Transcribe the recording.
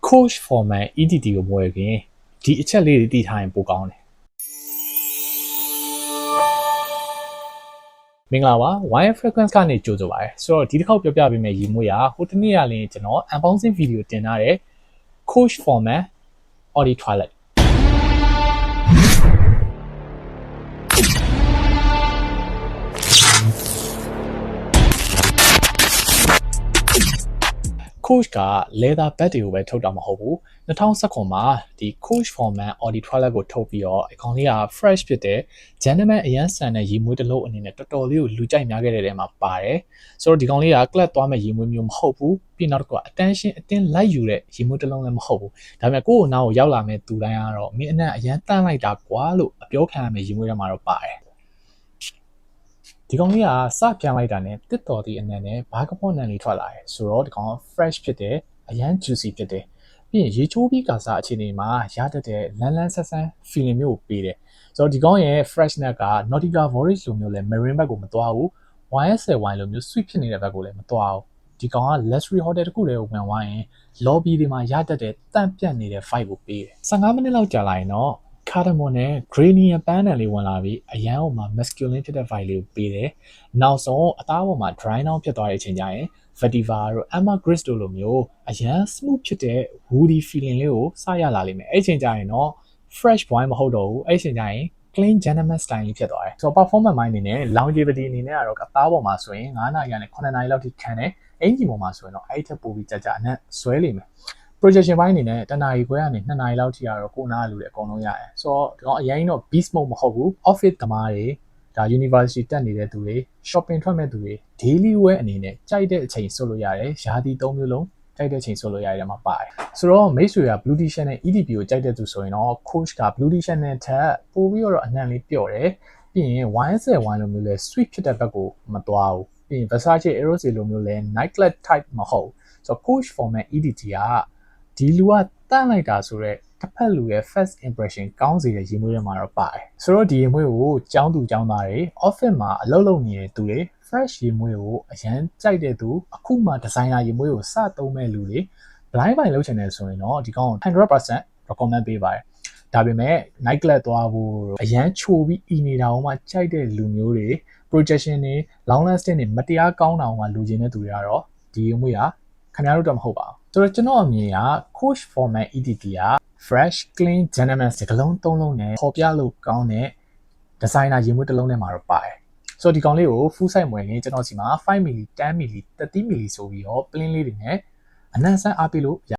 coach format EDT ကိုမွေးခင်ဒီအချက်လေးတွေတည်ထားရင်ပိုကောင်းတယ်မင်္ဂလာပါ wire frequency ကနေကြိုဆိုပါရစေဆိုတော့ဒီတစ်ခေါက်ပြောပြပေးမယ့်ရေမွေးကဟိုတနေ့ကလည်းကျွန်တော် unboxing video တင်ထားတဲ့ coach format Audi Twilight coach က leather bag တွေကိုပဲထုတ်တာမဟုတ်ဘူး2019မှာဒီ coach format Audi Twilight ကိုထုတ်ပြီးတော့အကောင်လေးက fresh ဖြစ်တဲ့ gentleman အရန်ဆန်တဲ့ရေမွေးတစ်လုံးအနေနဲ့တော်တော်လေးကိုလူကြိုက်များခဲ့တဲ့ထဲမှာပါတယ်ဆိုတော့ဒီကောင်လေးက club သွားမဲ့ရေမွေးမျိုးမဟုတ်ဘူးပြီးနောက်တစ်ခုက attention အတင်းလိုက်ယူတဲ့ရေမွေးတစ်လုံးလည်းမဟုတ်ဘူးဒါပေမဲ့ကိုယ့်ကိုနောက်ကိုရောက်လာမဲ့သူတိုင်းကတော့မင်းအနက်အရန်တန်းလိုက်တာကွာလို့အပြောခံရမယ့်ရေမွေးထဲမှာတော့ပါတယ်ဒီကောင်လေးကစပြန်လိုက်တာနဲ့တစ်တော်ဒီအနက်နဲ့ဘာကပွန်နန်လေးထွက်လာတယ်ဆိုတော့ဒီကောင် fresh ဖြစ်တယ်အရန် juicy ဖြစ်တယ်ပြီးရင်ရေချိုးပြီးကာစားအခြေအနေမှာရတတ်တဲ့လန်းလန်းဆန်းဆန်း feeling မျိုးကိုပေးတယ်ဆိုတော့ဒီကောင်ရဲ့ freshness က Nautica Voyage လိုမျိုးလဲ marine bag ကိုမသွားဘူး YSL wine လိုမျိုး sweet ဖြစ်နေတဲ့ဘက်ကိုလည်းမသွားဘူးဒီကောင်က luxury hotel တခုတည်းကိုဝင်သွားရင် lobby တွေမှာရတတ်တဲ့တန့်ပြတ်နေတဲ့ vibe ကိုပေးတယ်15မိနစ်လောက်ကြာလာရင်တော့cardamom နဲ့ gradient ပန်းတန်လေးဝင်လာပြီးအရန်အောင်မှာ masculine ဖြစ်တဲ့ vibe လေးကိုပေးတယ်။နောက်ဆုံးအသားပေါ်မှာ dry down ဖြစ်သွားတဲ့အချိန်ကျရင် vetiver တို့ ambergris တို့လိုမျိုးအရန် smooth ဖြစ်တဲ့ woody feeling လေးကိုစရလာလိမ့်မယ်။အဲ့ချိန်ကျရင်တော့ fresh wine မဟုတ်တော့ဘူး။အဲ့ချိန်ကျရင် clean gentleman style လေးဖြစ်သွားတယ်။ဆိုတော့ performance မိုင်းအနေနဲ့ longevity အနေနဲ့ကတော့အသားပေါ်မှာဆိုရင်9နာရီကနေ9နာရီလောက်ထိခံတယ်။အင်ဂျင်ပေါ်မှာဆိုရင်တော့အဲ့ထက်ပိုပြီးကြာအနက်ဆွဲလိမ့်မယ်။ projection ဘိုင်းအနေနဲ့တနာရီခွဲကနေ2နာရီလောက်ထိကတော့ကိုနားလူတွေအကုန်လုံးရတယ်ဆိုတော့ဒီကောင်အရင်တော့ beast mode မဟုတ်ဘူး office သမားတွေဒါ university တက်နေတဲ့သူတွေ shopping ထွက်မဲ့သူတွေ daily wear အနေနဲ့ကြိုက်တဲ့အချိန်ဆွလို့ရတယ်ရာသီ3မျိုးလုံးကြိုက်တဲ့အချိန်ဆွလို့ရတယ်မှာပါတယ်ဆိုတော့မိတ်ဆွေက blue t-shirt နဲ့ EDP ကိုကြိုက်တဲ့သူဆိုရင်တော့ coach က blue t-shirt နဲ့ထပ်ပို့ပြီးတော့အနှံလေးပျော့တယ်ပြီးရင် YSL wine လိုမျိုးလဲ sweet ဖြစ်တဲ့ဘက်ကိုမသွားဘူးပြီးရင် Versace Eros လိုမျိုးလဲ night club type မဟုတ်ဆိုတော့ coach format EDT ကဒီလူကတန့်လိုက်တာဆိုတော့တစ်ဖက်လူရဲ့ first impression ကောင်းစေတဲ့ရေမွေးတွေမှာတော့ပါတယ်ဆိုတော့ဒီရေမွေးကိုကျောင်းသူကျောင်းသားတွေ office မှာအလုပ်လုပ်နေတဲ့သူတွေ fresh ရေမွေးကိုအရန်ကြိုက်တဲ့သူအခုမှ designer ရေမွေးကိုစသုံးမဲ့လူတွေ blind buy လုပ်ချင်တယ်ဆိုရင်တော့ဒီကောင် 100% recommend ပေးပါတယ်ဒါပေမဲ့ night club သွားဖို့အရန်ချိုပြီးအီနေတာအောင်မှကြိုက်တဲ့လူမျိုးတွေ projection တွေ long lasting တွေမတရားကောင်းတာအောင်မှလူချင်းတဲ့သူတွေကတော့ဒီရေမွေးကခင်ဗျားတို့တော့မဟုတ်ပါဘူးဆိုတော့ကျွန်တော်အမြင်က coach format EDT က fresh clean gentleman စကလုံးသုံးလုံးနဲ့ပေါ်ပြလို့ကောင်းတဲ့ designer ရေမွေးတစ်လုံးထဲမှာတော့ပါတယ်ဆိုတော့ဒီကောင်လေးကို full size မွေးရင်ကျွန်တော်စီမှာ5 ml 10 ml 30 ml ဆိုပြီးတော့ plain လေးတွေနဲ့အနံ့ဆန်းအားပေးလို့